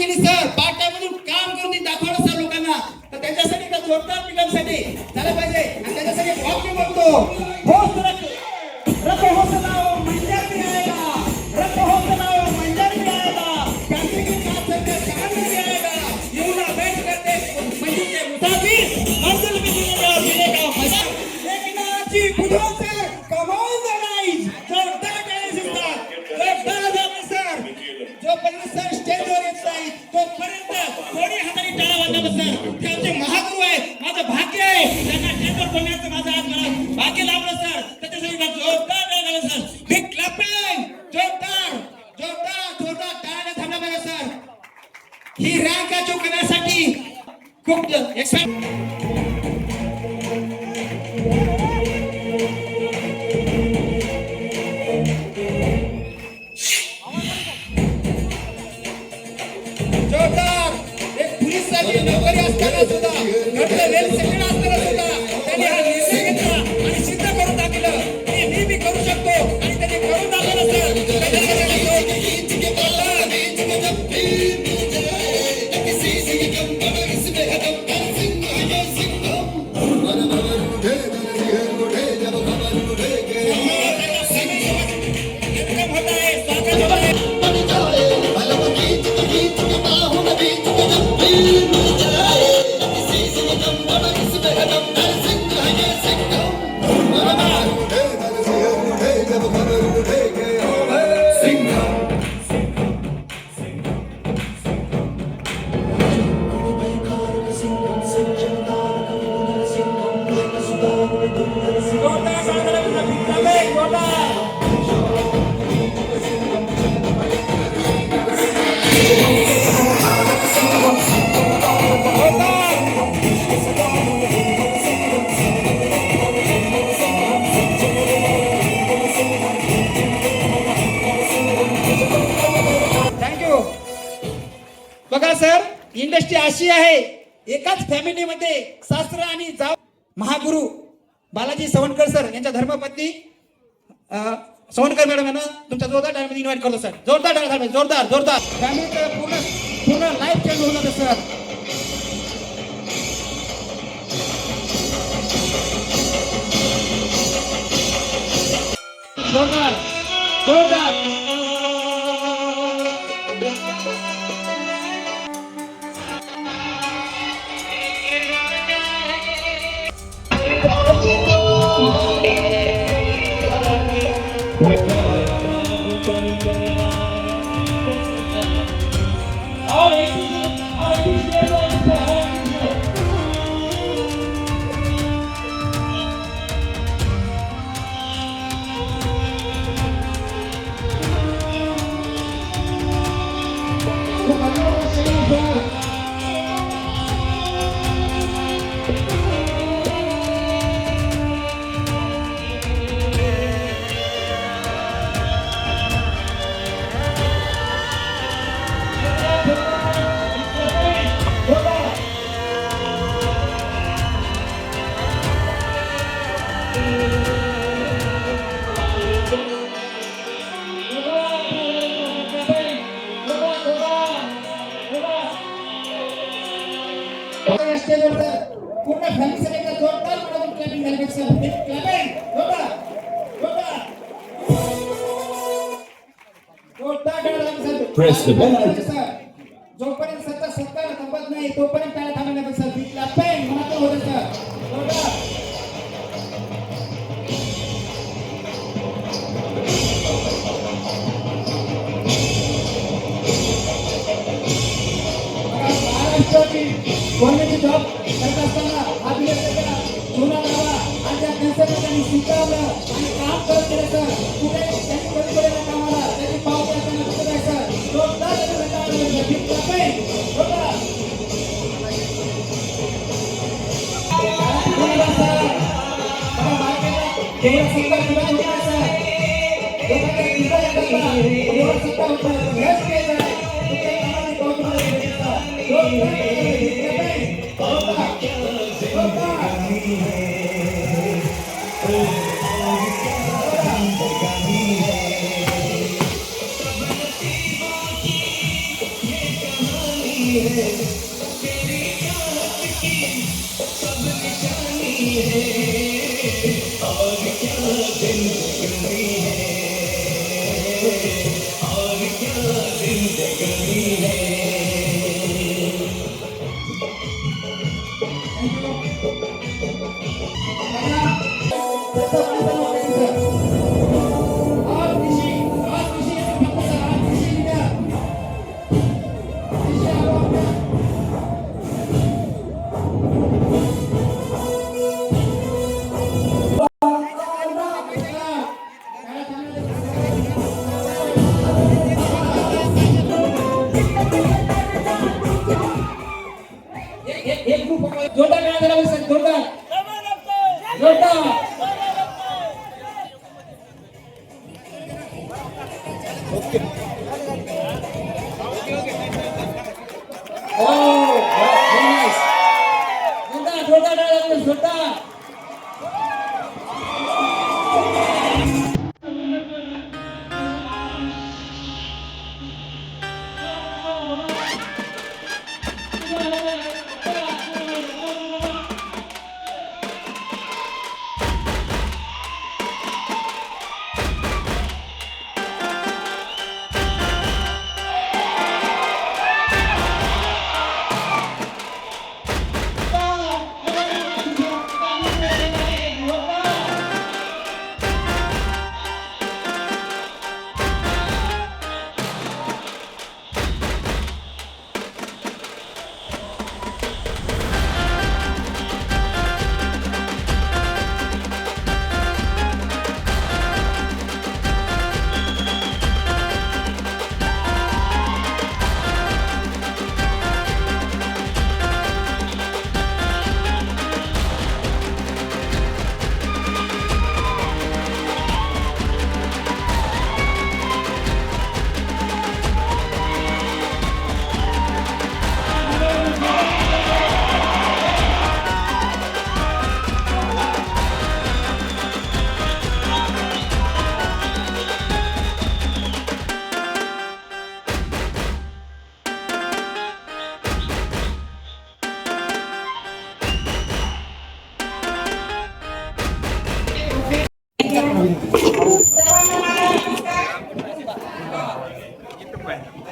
त्यांनी sir part time मधून काम करून दाखवलं सर लोकांना, तर त्याच्यासाठी का जोरदार पिकांसाठी झालं पाहिजे आणि त्याच्यासाठी वाक्य बघतो हो रखो हौसला मंजर भी आएगा, रखो हौसला मंजर भी आएगा, कैसे के साथ चलकर चांद भी आएगा, यूं बैठ करते मंजिल के मुसाफिर मंजिल भी मिलेगा मजा, लेकिन आज ही बुढ़ों से कमाल नहीं जोरदार जोपर्यंत सर स्टेजवर येत नाही तोपर्यंत कोणी हाताने टाळा वाजवत सर. ते आमचे महागुरू आहे, माझं भाग्य आहे त्यांना स्टेजवर बोलण्याचं माझं आज मला भाग्य लाभलं सर. त्याच्यासाठी जोरदार टाळ्या सर. बिग क्लॅपिंग जोरदार जोरदार जोरदार टाळ्या थांबला पाहिजे सर. ही रँक अचीव करण्यासाठी खूप नोकरी असताना सुद्धा घरचं वेल सेटल असताना सुद्धा त्यांनी हा निर्णय घेतला आणि सिद्ध करून दाखवलं की मी बी करू शकतो आणि त्यांनी करून दाखवलं बघा सर, इंडस्ट्री अशी आहे, एकाच फॅमिलीमध्ये सासरा आणि जाव महागुरु बालाजी सवणकर सर यांच्या धर्मपत्नी सवणकर मॅडम यांना तुमच्या जोरदार टाळ्यांमध्ये इन्व्हाइट करतो सर. जोरदार टाळ्या, जोरदार जोरदार. फॅमिलीचं पूर्ण लाईफ चेंज होऊन जातं सर. जोरदार जोरदार. पूर्ण फॅमिलीसाठी एकदा जोरदार म्हणून क्लॅपिंग झाली पाहिजे सर. क्लॅपिंग जोरदार जोरदार जोरदार टाळ्या sir. Press the bell sir. जोपर्यंत सत्ता थांबत नाही तोपर्यंत टाळ्या थांबल्या पाहिजे सर. क्लॅपिंग म्हणतो होतं सर. जोरदार गव्हर्नमेंटची जॉब करत असताना हा दिवस जुना लावा आणि त्या कन्सेप्ट त्यांनी स्वीकारलं आणि काम करत केलं सर. कुठे त्यांनी कधी केलेल्या कामाला त्याची पावती असताना कुठे आहे सर. जोरदार एक ग्रुप जोरदार टाळ्या झाला पाहिजे, जोरदार जोरदार. जोरदार टाळ्या झाला पाहिजे, जोरदार.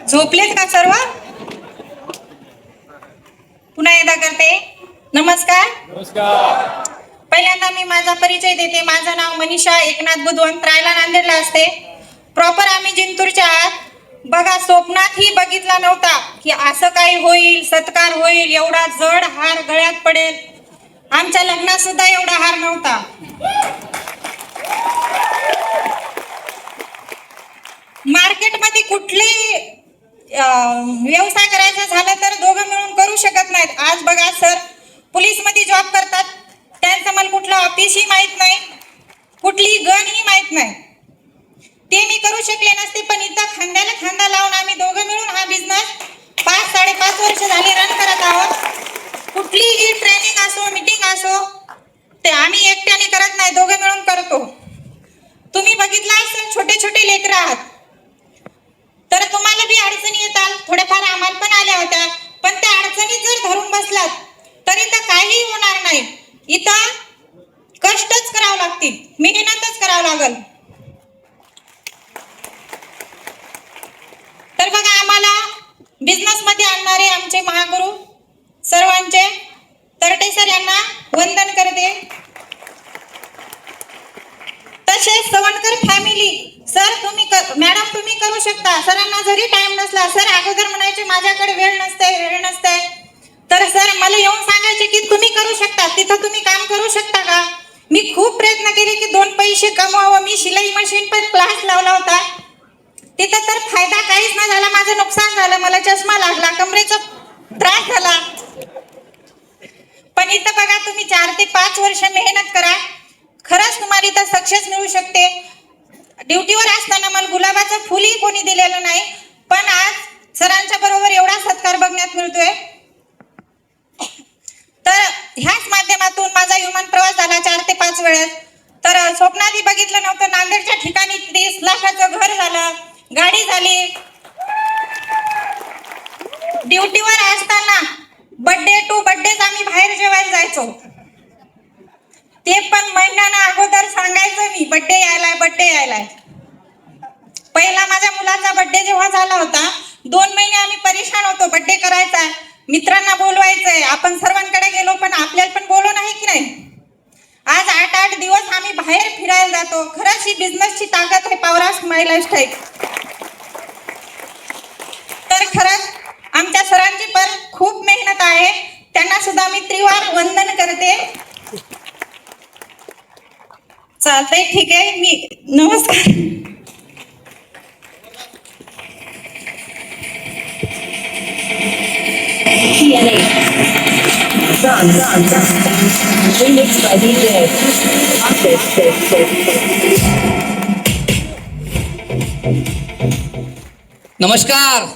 झोपलेत का सर्व? पुन्हा एकदा करते. नमस्कार. पहिल्यांदा मी माझा परिचय देते. माझं नाव मनीषा एकनाथ बुधवंत, राहायला नांदेडला असते. प्रॉपर आम्ही जिंतूरच्या आहात. बघा, स्वप्नातही बघितला नव्हता की असं काही होईल, सत्कार होईल, एवढा जड हार गळ्यात पडेल. आमच्या लग्नात सुद्धा एवढा हार नव्हता. मार्केटमध्ये कुठली व्यवसाय करायचा झाला तर दोघं मिळून करू शकत नाहीत. आज बघा सर पोलीस मध्ये जॉब करतात, त्यांचं मला कुठलं ऑफिसही माहित नाही, कुठली गन ही माहित नाही. ते मी करू शकले नसते, पण इथं खांद्याला खांदा लावून आम्ही दोघं मिळून हा बिझनेस 5-5.5 वर्ष झाले रन करत आहोत. कुठलीही ट्रेनिंग असो, मीटिंग असो, ते आम्ही एकट्याने करत नाही, दोघं मिळून करतो. तुम्ही बघितलं असेल छोटे छोटे लेकरं आहात, तर तुम्हाला बी अडचणी येतात, थोड्याफार आम्हाला पण आल्या होत्या, पण त्या अडचणी जर धरून बसलात तरी तर काही होणार नाही. इथं कष्टच करावं लागतील, मेहनतच करावं लागल. तर बघा, आम्हाला बिझनेस मध्ये आणणारे आमचे महागुरु सर्वांचे तरटे सर यांना वंदन करते. तसेच सवणकर फॅमिली सर, तुम्ही मॅडम तुम्ही करू शकता. सरांना जरी टाइम नसला, सर अगोदर म्हणायचे माझ्याकडे वेळ नसते, तर सर मला येऊन सांगायचे की तुम्ही करू शकता, तिथं तुम्ही काम करू शकता का. मी खूप प्रयत्न केले की 2 पैसे कमवावं. मी शिलाई मशीन पण क्लास लावला होता, तिथं तर फायदा काहीच नाही झाला, माझं नुकसान झालं. मला चष्मा लागला, कमरेचा त्रास झाला. पण इथं बघा, तुम्ही 4 ते 5 वर्ष मेहनत करा, खरंच तुम्हाला इथं सक्सेस मिळू शकते. ड्युटीवर असताना मला गुलाबाचं फुलही कोणी दिलेलं नाही, पण आज सरांच्या बरोबर एवढा सत्कार बघण्यात मिळतोय. तर ह्याच माध्यमातून माझा विमान प्रवास झाला 4 ते 5 वेळेस. तर स्वप्नातही बघितलं नव्हतं, नांदेडच्या ठिकाणी 30 लाखाचं घर झालं, गाडी झाली. ड्युटीवर असताना बर्थडे टू बर्थडेच आम्ही बाहेर जेवायला जायचो. ते पण महिन्यानं अगोदर सांगायचं मी बर्थडे यायलाय. पहिला माझ्या मुलाचा बर्थडे जेव्हा झाला होता 2 महिने आम्ही परेशान होतो. बर्थडे करायचा, मित्रांना बोलवायचंय, आपण सर्वांकडे गेलो पण आपल्याला पण बोलव नाही की नाही. आज 8-8 दिवस आम्ही बाहेर फिरायला जातो. खरंच ही बिझनेसची ताकद आहे, पॉवर ऑफ माय लाईफस्टाईल. तर खरंच आमच्या सरांची पण खूप मेहनत आहे, त्यांना सुद्धा मी त्रिवार वंदन करते. चालतंय, ठीक आहे, मी नमस्कार. TNA. Remixed by DJ. नमस्कार.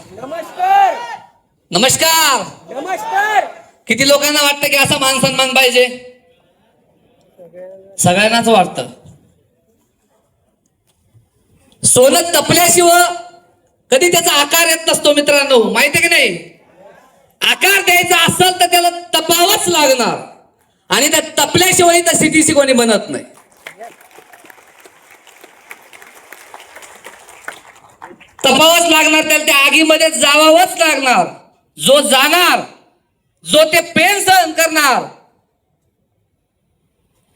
नमस्कार. किती लोकांना वाटतं की असा मान सन्मान पाहिजे? सगळ्यांनाच वाटतं. सोनं तपल्याशिवाय कधी त्याचा आकार येत नसतो मित्रांनो, माहिती की नाही. आकार द्यायचा असेल तर त्याला तपावंच लागणार, आणि त्या तपल्याशिवाय तर सीटीसी कोणी बनत नाही. तपावंच लागणार, त्याला त्या आगीमध्ये जावावंच लागणार. जो जाणार, जो ते पेन सहन करणार,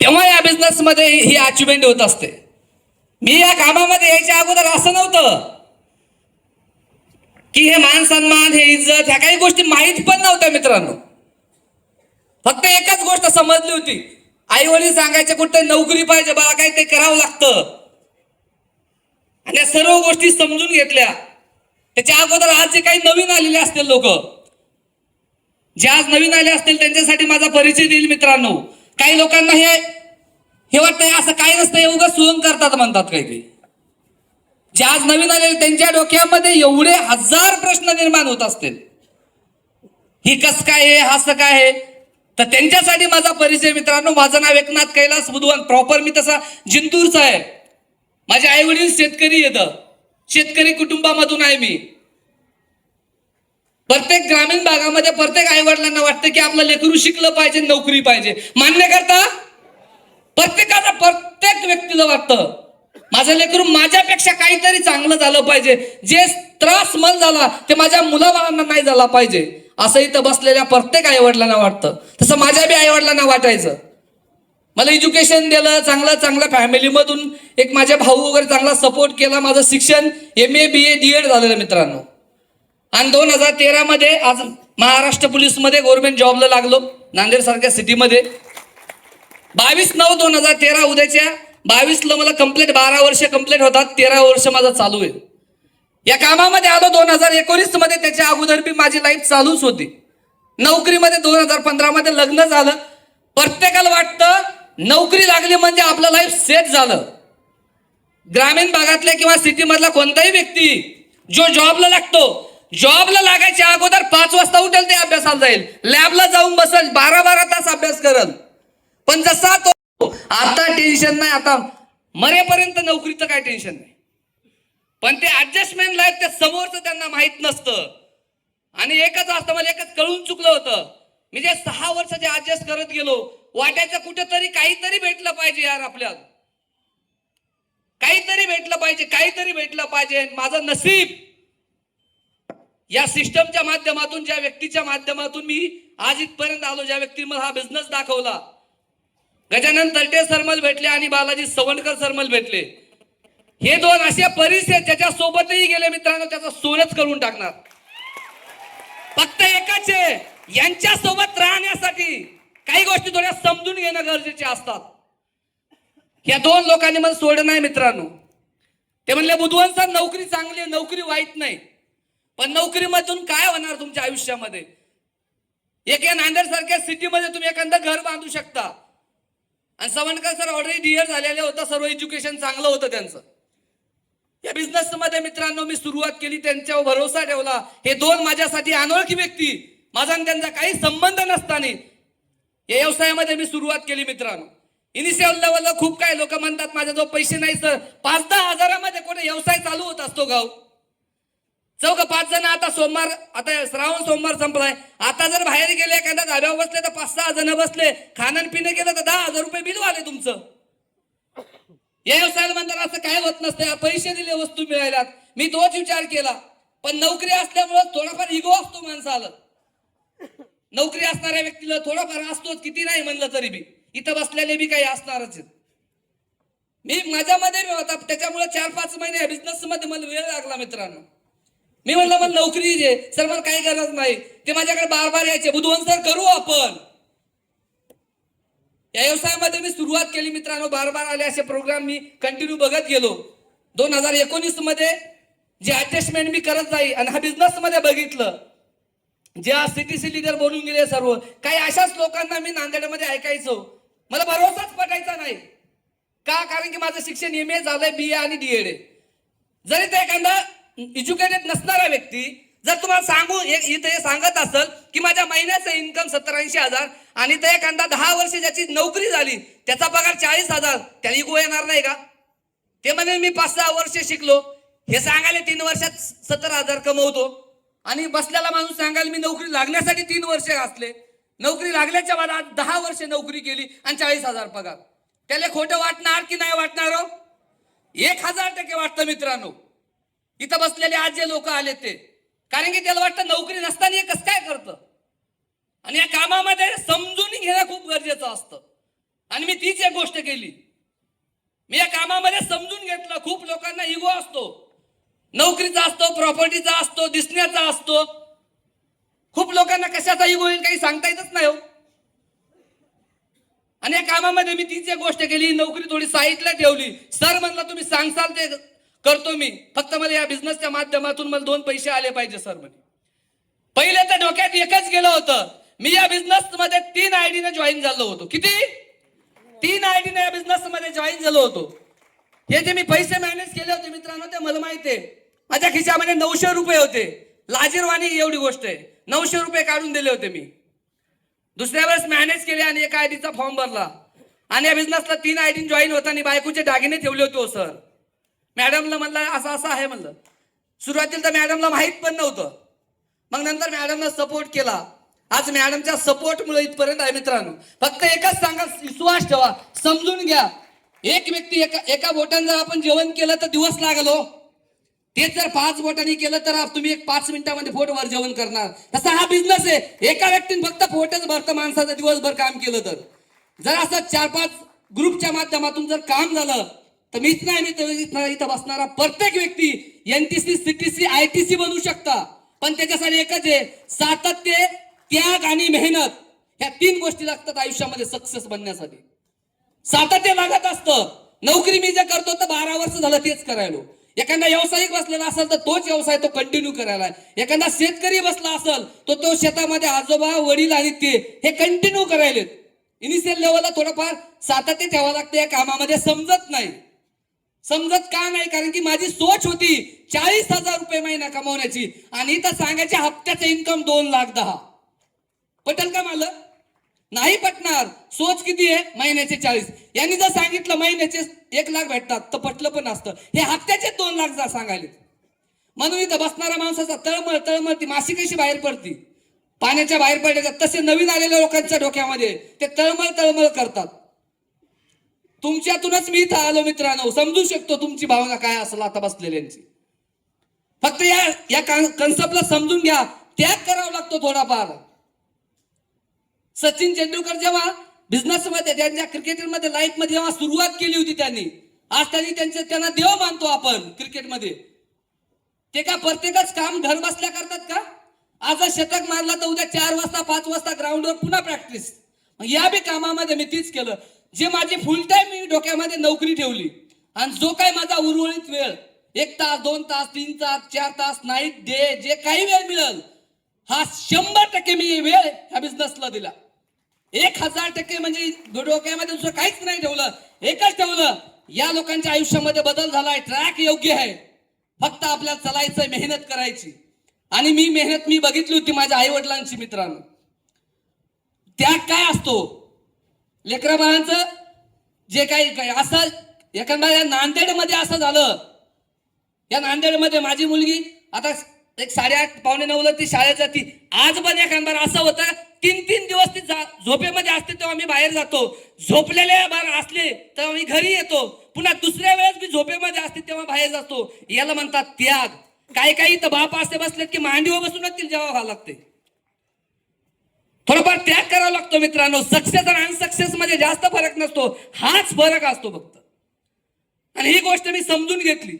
तेव्हा या बिझनेस मध्ये ही अचिव्हमेंट होत असते. मी या कामामध्ये यायच्या अगोदर असं नव्हतं की हे मान सन्मान, हे इज्जत, ह्या काही गोष्टी माहीत पण नव्हत्या मित्रांनो. फक्त एकच गोष्ट समजली होती, आई वडील सांगायचे कुठे नोकरी पाहिजे बाळा, काही ते करावं लागतं. आणि या सर्व गोष्टी समजून घेतल्या. त्याच्या अगोदर आज जे काही नवीन आलेले असतील लोक, जे आज नवीन आले असतील त्यांच्यासाठी माझा परिचय देईल मित्रांनो. काही लोकांना हे वाटतं असं काही नसतं, हे उगाच सुन करतात म्हणतात काही. जे आज नवीन आलेले त्यांच्या डोक्यामध्ये एवढे 1000 प्रश्न निर्माण होत असतील. ही कस काय आहे, असं काय आहे. तर त्यांच्यासाठी माझा परिचय मित्रांनो. माझं नाव एकनाथ कैलास बुधवान. प्रॉपर मी तसा जिंतूरचा आहे. माझे आई वडील शेतकरी येतं, शेतकरी कुटुंबामधून आहे मी. प्रत्येक ग्रामीण भागामध्ये प्रत्येक आई वडिलांना वाटतं की आपलं लेकरू शिकलं पाहिजे, नोकरी पाहिजे. मान्य करता? प्रत्येक व्यक्तीला वाटतं माझं लेकरू माझ्यापेक्षा काहीतरी चांगलं झालं पाहिजे. जे त्रास मन झाला ते माझ्या मुलाबाळांना नाही झाला पाहिजे, असं इथं बसलेल्या प्रत्येक आई वडिलांना वाटतं. तसं माझ्या बी आई वडिलांना वाटायचं. मला एज्युकेशन दिलं, चांगल्या फॅमिलीमधून एक माझे भाऊ वगैरे चांगला सपोर्ट केला. माझं शिक्षण MA BA DED झालेलं मित्रांनो. आणि 2013 मध्ये आज महाराष्ट्र पोलीसमध्ये गव्हर्नमेंट जॉबला लागलो, नांदेड सारख्या सिटीमध्ये. 22/9/2013 उद्याच्या 22ला मला कंप्लीट 12 वर्ष कंप्लीट होतात. 13 वर्ष माझं चालू आहे. या कामामध्ये आलो 2019 मध्ये. त्याच्या अगोदर बी माझी लाईफ चालूच होती. नोकरीमध्ये 2015 मध्ये लग्न झालं. प्रत्येकाला वाटतं नोकरी लागली म्हणजे आपलं लाईफ सेट झालं. ग्रामीण भागातल्या किंवा सिटी मधला कोणताही व्यक्ती जो जॉबला लागतो, जॉबला लागायच्या अगोदर 5 वाजता उठेल, ते अभ्यासाला जाईल, लॅबला जाऊन बसेल, 12-12 तास अभ्यास करल. पण जसा तो आता टेन्शन नाही, आता मरेपर्यंत नोकरीचं काय टेन्शन नाही. पण ते ऍडजस्टमेंट लाईफ त्या समोरचं त्यांना माहित नसतं. आणि एकच असतं, मला एकच कळून चुकलं होतं. मी जे 6 वर्ष जे ऍडजस्ट करत गेलो, वाटायचं कुठेतरी काहीतरी भेटलं पाहिजे यार, आपल्याला काहीतरी भेटलं पाहिजे. माझं नशीब या सिस्टमच्या माध्यमातून, ज्या व्यक्तीच्या माध्यमातून मी आज इथपर्यंत आलो, ज्या व्यक्तीने मला हा बिझनेस दाखवला, गजानन तर्टे सरमल भेटले आणि बालाजी सवंडकर सरमल भेटले. हे 2 असे परिस्थिती ज्याच्या सोबतही गेले मित्रांनो, त्याचं सोनच करून टाकणार. फक्त एकच आहे, यांच्या सोबत राहण्यासाठी काही गोष्टी थोड्या समजून घेणं गरजेचे असतात. या 2 लोकांनी मला सोडलं नाही मित्रांनो. ते म्हणले बुधवान सर नोकरी चांगली आहे, नोकरी वाईट नाही, पण नोकरीमधून काय होणार तुमच्या आयुष्यामध्ये. एक या नांदेड सारख्या सिटीमध्ये तुम्ही एखादं घर बांधू शकता. आणि सवंडकर सर ऑलरेडी DED झालेले होतं, सर्व एज्युकेशन चांगलं होतं त्यांचं. या बिझनेस मध्ये मित्रांनो मी सुरुवात केली, त्यांच्यावर भरोसा ठेवला. हे 2 माझ्यासाठी अनोळखी व्यक्ती, माझा आणि त्यांचा काही संबंध नसताना या व्यवसायामध्ये मी सुरुवात केली मित्रांनो. इनिशियल लेवलला खूप काही लोक म्हणतात माझ्याजवळ पैसे नाही सर. 5-10 हजारामध्ये कोणी व्यवसाय चालू होत असतो गाव. 4-5 जण आता सोमवार, आता श्रावण सोमवार संपलाय, आता जर बाहेर गेले एखाद्या धाब्यावर बसले तर 5-6 जण बसले, खाणं पिणं केलं तर 10,000 रुपये बिल वाले तुमचं. या व्यवसायाला म्हणतात असं काय होत नसतं, पैसे दिले वस्तू मिळाल्यात. मी तोच विचार केला, पण नोकरी असल्यामुळे थोडाफार इगो असतो माणसाला. नोकरी असणाऱ्या व्यक्तीला थोडाफार असतोच, किती नाही म्हणलं तरी बी. इथं बसलेले बी काही असणारच आहेत. मी माझ्यामध्ये होता, त्याच्यामुळे 4-5 महिने बिझनेस मध्ये मला वेळ लागला मित्रांनो. मी म्हणलं मला नोकरी दे सर, मला काही गरज नाही. ते माझ्याकडे बार यायचे, बुधवार सर करू आपण. या व्यवसायामध्ये मी सुरुवात केली मित्रांनो. बार आले असे प्रोग्राम मी कंटिन्यू बघत गेलो. 2019 मध्ये जे अटॅचमेंट मी करत जाई आणि हा बिझनेस मध्ये बघितलं, जे आज सीटीसी लीडर बनून गेले सर्व काही अशाच लोकांना मी नांदेडमध्ये ऐकायचो. मला भरोसाच पटायचा नाही. का? कारण की माझं शिक्षण MA झालंय, BA आणि DED आहे. जरी ते एखादा एज्युकेटेड नसणारा व्यक्ती जर तुम्हाला सांगू इथे सांगत असेल की माझ्या महिन्याचं इन्कम 70-80 हजार आणि ते एखादा 10 वर्ष ज्याची नोकरी झाली त्याचा पगार 40 हजार, त्याला इगो येणार नाही का? ते म्हणे मी 5-6 वर्ष शिकलो, हे सांगायला 3 वर्षात 70 हजार कमवतो. आणि बसलेला माणूस सांगायला मी नोकरी लागण्यासाठी 3 वर्ष घातले, नोकरी लागल्याच्या बाद 10 वर्ष नोकरी केली आणि 40 हजार पगार. त्याला खोटं वाटणार की नाही वाटणार हो? 1000% वाटतं मित्रांनो. इथं बसलेले आज जे लोक आले ते, कारण की त्याला वाटतं नोकरी नसताना हे कसं काय करतं. आणि या कामामध्ये समजून घेणं खूप गरजेचं असतं. आणि मी तीच एक गोष्ट केली. मी या कामामध्ये समजून घेतलं. खूप लोकांना इगो असतो, नोकरीचा असतो, प्रॉपर्टीचा असतो, दिसण्याचा असतो. खूप लोकांना कशाचा इगो येईल काही सांगता येतच नाही हो. आणि या कामामध्ये मी तीच एक गोष्ट केली, नोकरी थोडी साईडला ठेवली. सर म्हणलं तुम्ही सांगसाल ते करतो मी, फक्त मला या बिझनेसच्या माध्यमातून मला 2 पैसे आले पाहिजे सर म्हणे. पहिले तर डोक्यात एकच गेलं होतं, मी या बिझनेस मध्ये 3 ID ने जॉईन झालो होतो. किती? 3 ID ने या बिझनेस मध्ये जॉईन झालो होतो. हे जे मी पैसे मॅनेज केले होते मित्रांनो, ते मला माहिती आहे. माझ्या खिशामध्ये 900 रुपये होते. लाजीरवाणी एवढी गोष्ट आहे, 900 रुपये काढून दिले होते मी. दुसऱ्या वेळेस मॅनेज केले आणि 1 ID चा फॉर्म भरला आणि या बिझनेसला 3 ID जॉईन होताना बायकोचे दागिने ठेवले होते. हो सर, मॅडमला म्हणलं असं असं आहे म्हणलं. सुरुवातीला तर मॅडमला माहित पण नव्हतं, मग नंतर मॅडमला सपोर्ट केला. आज मॅडमच्या सपोर्टमुळे इथपर्यंत आहे मित्रांनो. फक्त एकच सांगा, विश्वास ठेवा, समजून घ्या. एक व्यक्ती एका बोटाने जर आपण जेवण केलं तर दिवस लागलो, तेच जर 5 बोटांनी केलं तर तुम्ही 5 मिनिटामध्ये पोटभर जेवण करणार. तसा हा बिझनेस आहे. एका व्यक्तीने फक्त पोटच भरतं माणसाचं दिवसभर काम केलं तर. जर असं 4-5 ग्रुपच्या माध्यमातून जर काम झालं तर मीच नाही, मी इथं बसणारा प्रत्येक व्यक्ती NTC, CTC, ITC बनवू शकता. पण त्याच्यासाठी एकच आहे, सातत्य, त्याग आणि मेहनत. ह्या 3 गोष्टी लागतात आयुष्यामध्ये सक्सेस बनण्यासाठी. सातत्य लागत असतं. नोकरी मी जे करतो तर 12 वर्ष झालं तेच करायलो. एखादा व्यावसायिक बसलेला असेल तर तोच व्यवसाय तो कंटिन्यू करायला. एखादा शेतकरी बसला असेल तर तो शेतामध्ये आजोबा, वडील आणि ते हे कंटिन्यू करायलेत. इनिशियल लेवलला थोडंफार सातत्य ठेवावं लागतं. या कामामध्ये समजत नाही. समजत का नाही? कारण की माझी सोच होती 40,000 रुपये महिना कमवण्याची आणि इथं सांगायचे हप्त्याचं इन्कम 2,10,000. पटेल का मला? नाही पटणार. सोच किती आहे? महिन्याचे 40. यांनी जर सांगितलं महिन्याचे 1,00,000 भेटतात तर पटलं पण असतं. हे हप्त्याचे 2,00,000 जर सांगायले. म्हणून इथं बसणाऱ्या माणसाचा तळमळ ती माशी कशी बाहेर पडती, पाण्याच्या बाहेर पडल्याच्या, तसे नवीन आलेल्या लोकांच्या डोक्यामध्ये ते तळमळ करतात. तुमच्यातूनच मी इथं आलो मित्रांनो. समजू शकतो तुमची भावना काय असेल आता बसलेल्यांची. फक्त या कन्सेप्टला समजून घ्या. त्याग करावा लागतो थोडाफार. सचिन तेंडुलकर जेव्हा बिझनेस मध्ये, त्यांच्या क्रिकेटमध्ये लाईफ मध्ये जेव्हा सुरुवात केली होती त्यांनी, आज त्यांना देव मानतो आपण क्रिकेटमध्ये. ते का प्रत्येकच काम घर बसल्या करतात का? आज शतक मारला तर उद्या 4 वाजता 5 वाजता ग्राउंडवर पुन्हा प्रॅक्टिस. या बी कामामध्ये मी तीच केलं. जे माझी फुल टाइम मी डोक्यामध्ये नोकरी ठेवली आणि जो काही माझा उर्वरित वेळ 1 तास, 2 तास, 3 तास, 4 तास, नाईट डे, जे काही वेळ मिळेल हा 100% मी वेळ ह्या बिझनेसला दिला. 1000% म्हणजे डोक्यामध्ये दुसरं काहीच नाही ठेवलं. एकच ठेवलं, या लोकांच्या आयुष्यामध्ये बदल झालाय. ट्रॅक योग्य आहे, फक्त आपल्याला चालायचं, मेहनत करायची. आणि मेहनत मी बघितली होती माझ्या आई वडिलांची मित्रांनो. त्याग काय असतो? लेकरा बाळांचं जे काही असं एखाद्या नांदेडमध्ये असं झालं. या नांदेडमध्ये माझी मुलगी आता एक 8:30 पावणे 9ला ती शाळेत जाती. आज पण एखादा असं होतं 3-3 दिवस ती झोपेमध्ये असते तेव्हा मी बाहेर जातो, झोपलेले असले तेव्हा मी घरी येतो, पुन्हा दुसऱ्या वेळेस मी झोपेमध्ये असते तेव्हा बाहेर जातो. याला म्हणतात त्याग. काही काही तर बाप असे बसलेत की मांडीवर बसूनच तिला जेव्हा व्हावं लागते. थोडाफार त्याग करावा लागतो मित्रांनो. सक्सेस आणि अनसक्सेस मध्ये जास्त फरक नसतो, हाच फरक असतो फक्त. आणि ही गोष्ट मी समजून घेतली.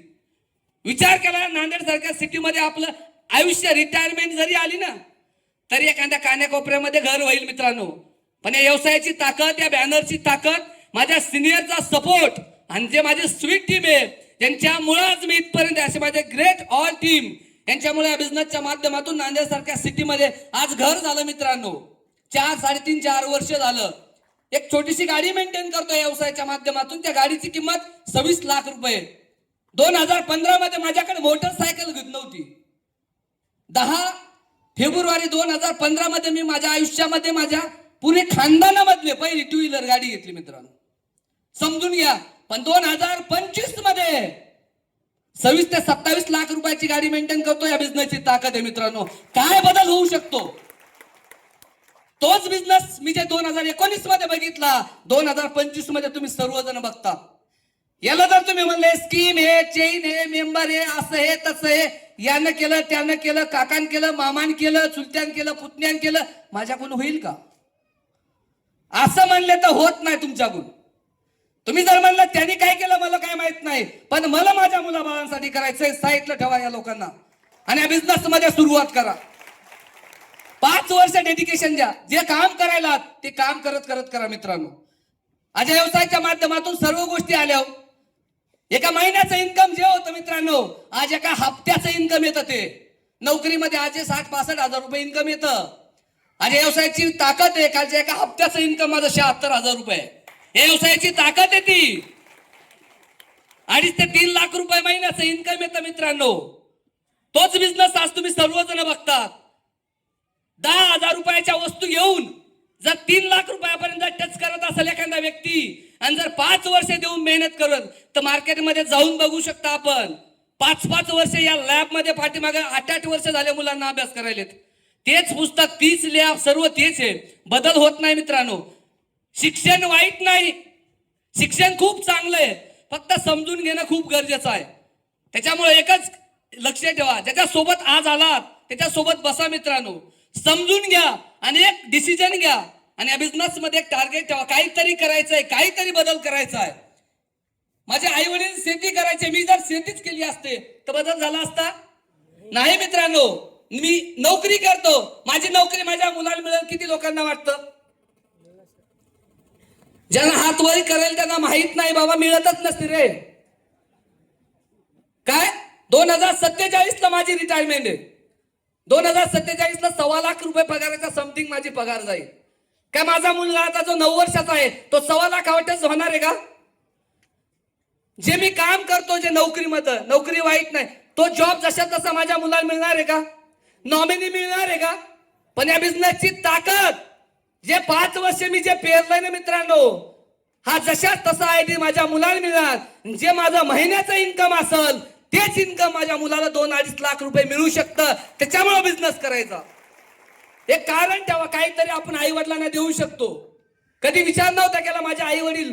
विचार केला नांदेड सारख्या सिटीमध्ये आपलं आयुष्य रिटायरमेंट जरी आली ना तरी एखाद्या कान्याकोपऱ्यामध्ये घर होईल मित्रांनो. पण या व्यवसायाची ताकद, या बॅनरची ताकद, माझ्या सिनियरचा सपोर्ट आणि जे माझे स्वीट टीम आहे ज्यांच्यामुळेच मी इथपर्यंत, असे माझे ग्रेट ऑल टीम यांच्यामुळे या बिझनेसच्या माध्यमातून नांदेड सारख्या सिटीमध्ये आज घर झालं मित्रांनो. 4-3.5-4 वर्ष झालं. एक छोटीशी गाडी मेंटेन करतो या व्यवसायाच्या माध्यमातून. त्या गाडीची किंमत 26 लाख रुपये. 2015 मध्ये माझ्याकडे मोटरसायकल नव्हती. 10 फेब्रुवारी 2015 मध्ये मी माझ्या आयुष्यामध्ये माझ्या पुणे खानदानामधले पहिली 2 व्हीलर गाडी घेतली मित्रांनो. समजून घ्या. पण 2025 मध्ये 26 ते 27 लाख रुपयाची गाडी मेंटेन करतो. या बिझनेसची ताकद आहे मित्रांनो. काय बदल होऊ शकतो? तोच बिझनेस मी जे 2019 मध्ये बघितला 2025 मध्ये तुम्ही सर्वजण बघता. याला जर तुम्ही म्हणले स्कीम हे, चेन हे, मेंबर हे, असं हे, तसं हे, यानं केलं, त्यानं केलं, काकान केलं, मामान केलं, चुलत्यान केलं, पुतण्यान केलं, माझ्याकडून होईल का? असं म्हणले तर होत नाही तुमच्याकडून. तुम्ही जर म्हणलं त्यांनी काय केलं मला काय माहित नाही, पण मला माझ्या मुलाबाळांसाठी करायचंय, साईडला ठेवा या लोकांना आणि या बिझनेस मध्ये सुरुवात करा. 5 वर्ष डेडिकेशन द्या. जे काम करायला ते काम करत करत करा मित्रांनो. आज या व्यवसायाच्या माध्यमातून सर्व गोष्टी आल्या. एका महिन्याचं इन्कम जे होतं मित्रांनो आज एका हप्त्याचं इन्कम येतं. ते नोकरीमध्ये आज 60-65 हजार रुपये इन्कम येतं. आज या व्यवसायाची ताकद आहे. कालच्या एका हप्त्याचं इन्कम माझं 76 हजार रुपये. या व्यवसायाची ताकद आहे ती. 2.5 ते 3 लाख रुपये महिन्याचं इन्कम येतं मित्रांनो. तोच बिझनेस आज तुम्ही सर्वजण बघतात. 10,000 रुपयाच्या वस्तू घेऊन जर 3 लाख रुपयापर्यंत टच करत असेल एखादा व्यक्ती आणि जर 5 वर्ष देऊन मेहनत करत तर मार्केटमध्ये जाऊन बघू शकता आपण. 5-5 वर्ष या लॅब मध्ये पाठीमागे 8-8 वर्ष झाले मुलांना अभ्यास करायलेत. तेच पुस्तक, तीच लॅब, सर्व तेच आहे. बदल होत नाही मित्रांनो. शिक्षण वाईट नाही, शिक्षण खूप चांगलं आहे, फक्त समजून घेणं खूप गरजेचं आहे. त्याच्यामुळे एकच लक्ष ठेवा, ज्याच्यासोबत आज आलात त्याच्यासोबत बसा मित्रांनो. समजून घ्या आणि एक डिसिजन घ्या आणि या बिझनेस मध्ये एक टार्गेट ठेवा. काहीतरी करायचंय, काहीतरी बदल करायचा आहे. माझे आई वडील शेती करायचे, मी जर शेतीच केली असते तर बदल झाला असता नाही मित्रांनो. मी नोकरी करतो, माझी नोकरी माझ्या मुलाला मिळेल किती लोकांना वाटतं? ज्यांना हात वर करेल त्यांना माहित नाही बाबा मिळतच नसते रे. काय 2047 ला माझी रिटायरमेंट आहे. 2047 ला 1.25 लाख रुपये पगाराचा समथिंग माझी पगार जाईल. काय माझा मुलगा आता जो 9 वर्षाचा आहे तो 1.25 लाखावरच होणार आहे का? जे मी काम करतो, जे नोकरीमध्ये, नोकरी वाईट नाही, तो जॉब जशा तसा माझ्या मुलाला मिळणार आहे का? नॉमिनी मिळणार आहे का? पण या बिझनेसची ताकद, जे 5 वर्ष मी जे पेरलंय ना मित्रांनो, हा जशा तसा आयडी माझ्या मुलाला मिळणार. जे माझं महिन्याचं इन्कम असेल तेच इन्कम माझ्या मुलाला 2-2.5 लाख रुपये मिळू शकतं. त्याच्यामुळे बिझनेस करायचा. एक कारण ठेवा, काहीतरी आपण आई वडिलांना देऊ शकतो. कधी विचार नव्हता केला. माझे आई वडील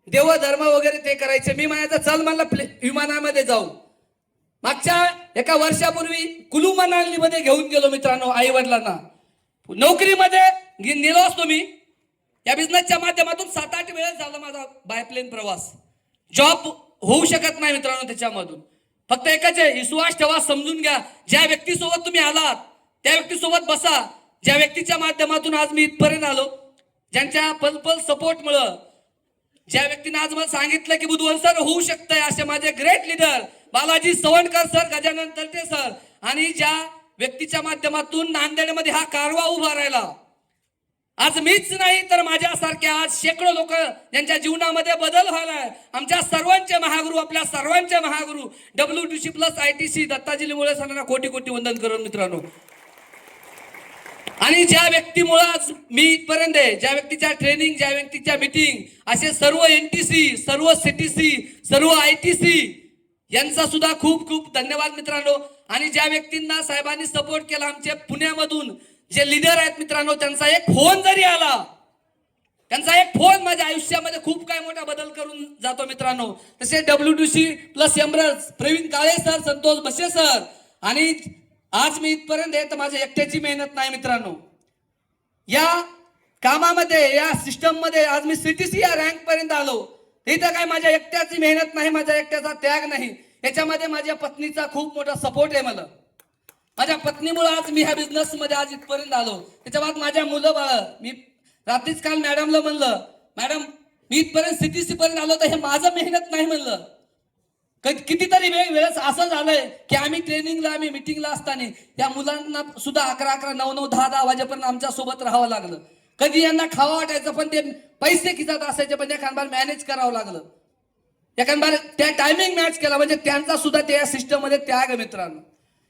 देव धर्म वगैरे ते करायचे. मी म्हणायचं चल मला विमानामध्ये जाऊ. मागच्या एका वर्षापूर्वी कुलू मनाली मध्ये घेऊन गेलो मित्रांनो आई वडिलांना. नोकरीमध्ये नेलो असतो मी. या बिझनेसच्या माध्यमातून 7-8 वेळेस झाला माझा बायप्लेन प्रवास. जॉब होऊ शकत नाही मित्रांनो त्याच्यामधून. फक्त एकच आहे, विश्वास ठेवा, समजून घ्या. ज्या व्यक्तीसोबत तुम्ही आलात त्या व्यक्तीसोबत बसा. ज्या व्यक्तीच्या माध्यमातून आज मी इथपर्यंत आलो, ज्यांच्या पल सपोर्ट मुळे, ज्या व्यक्तीने आज मला सांगितलं की बुधवार सर होऊ शकतंय, असे माझे great leader Balaji Savankar sir, Gajanan Tarte sir, आणि ज्या व्यक्तीच्या माध्यमातून नांदेडमध्ये हा कारवा उभा राहिला. आज मीच नाही तर माझ्यासारख्या आज शेकडो लोक ज्यांच्या जीवनामध्ये बदल व्हायलाय. आमच्या सर्वांचे महागुरु, आपल्या सर्वांचे महागुरु WTC+ ITC दत्ताजी लिंबोळे सरांना कोटी कोटी वंदन करून मित्रांनो. आणि ज्या व्यक्तीमुळे आज मी इथपर्यंत आहे, ज्या व्यक्तीच्या ट्रेनिंग, ज्या व्यक्तीच्या मीटिंग, असे सर्व NTC, सर्व CTC, सर्व ITC यांचा सुद्धा खूप खूप धन्यवाद मित्रांनो. आणि ज्या व्यक्तींना साहेबांनी सपोर्ट केला, आमच्या पुण्यामधून जे लीडर आहेत मित्रांनो, त्यांचा एक फोन जरी आला, त्यांचा एक फोन माझ्या आयुष्यामध्ये खूप काय मोठा बदल करून जातो मित्रांनो. तसे WTC प्लस एम्ब्रस प्रवीण काळे सर, संतोष बसे सर, आणि आज मी इथपर्यंत येत माझ्या एकट्याची मेहनत नाही मित्रांनो. या कामामध्ये, या सिस्टम मध्ये आज मी CTC या रँक पर्यंत आलो. इथं काय माझ्या एकट्याची मेहनत नाही, माझ्या एकट्याचा त्याग नाही. याच्यामध्ये माझ्या पत्नीचा खूप मोठा सपोर्ट आहे. मला माझ्या पत्नीमुळे आज मी ह्या बिझनेस मध्ये आज इथपर्यंत आलो. त्याच्या बाद माझ्या मुलं बाळ, मी रात्रीच काल मॅडमला म्हणलं, मॅडम मी इथपर्यंत CTC पर्यंत आलो तर हे माझं मेहनत नाही म्हणलं. कितीतरी वेळेस असं झालंय की आम्ही ट्रेनिंगला, आम्ही मिटिंगला असताना या मुलांना सुद्धा 11-11, 9-9, 10-10 वाजेपर्यंत आमच्या सोबत राहावं लागलं. कधी यांना खावं वाटायचं पण ते पैसे खिचात असायचे, पण एखादबार मॅनेज करावं लागलं. एखादबार त्या टायमिंग मॅच केला, म्हणजे त्यांचा सुद्धा त्या सिस्टम मध्ये त्याग आहे मित्रांनो.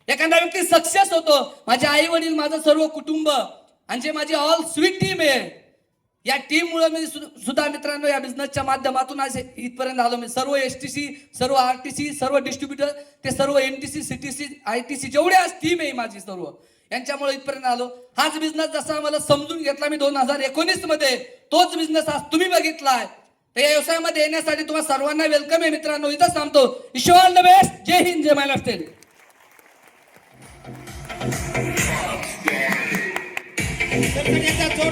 एखादा व्यक्ती सक्सेस होतो. माझे आई वडील, माझं सर्व कुटुंब आणि जे माझी ऑल स्वीट टीम आहे, या टीम मुळे मी सुद्धा मित्रांनो या बिझनेसच्या माध्यमातून आज इथपर्यंत आलो. मी सर्व STC, सर्व RTC, सर्व डिस्ट्रीब्युटर, ते सर्व NTC, CTC, ITC जेवढे आज टीम आहे माझी सर्व, यांच्यामुळे इथपर्यंत आलो. हाच बिझनेस जसा मला समजून घेतला मी 2019 मध्ये, तोच बिझनेस आज तुम्ही बघितलाय. तर या व्यवसायामध्ये येण्यासाठी तुम्हाला सर्वांना वेलकम आहे मित्रांनो. इथं सांगतो, wish you all the best. जय हिंद, जय महाराष्ट्र. तर सगळ्यांचा जोरदार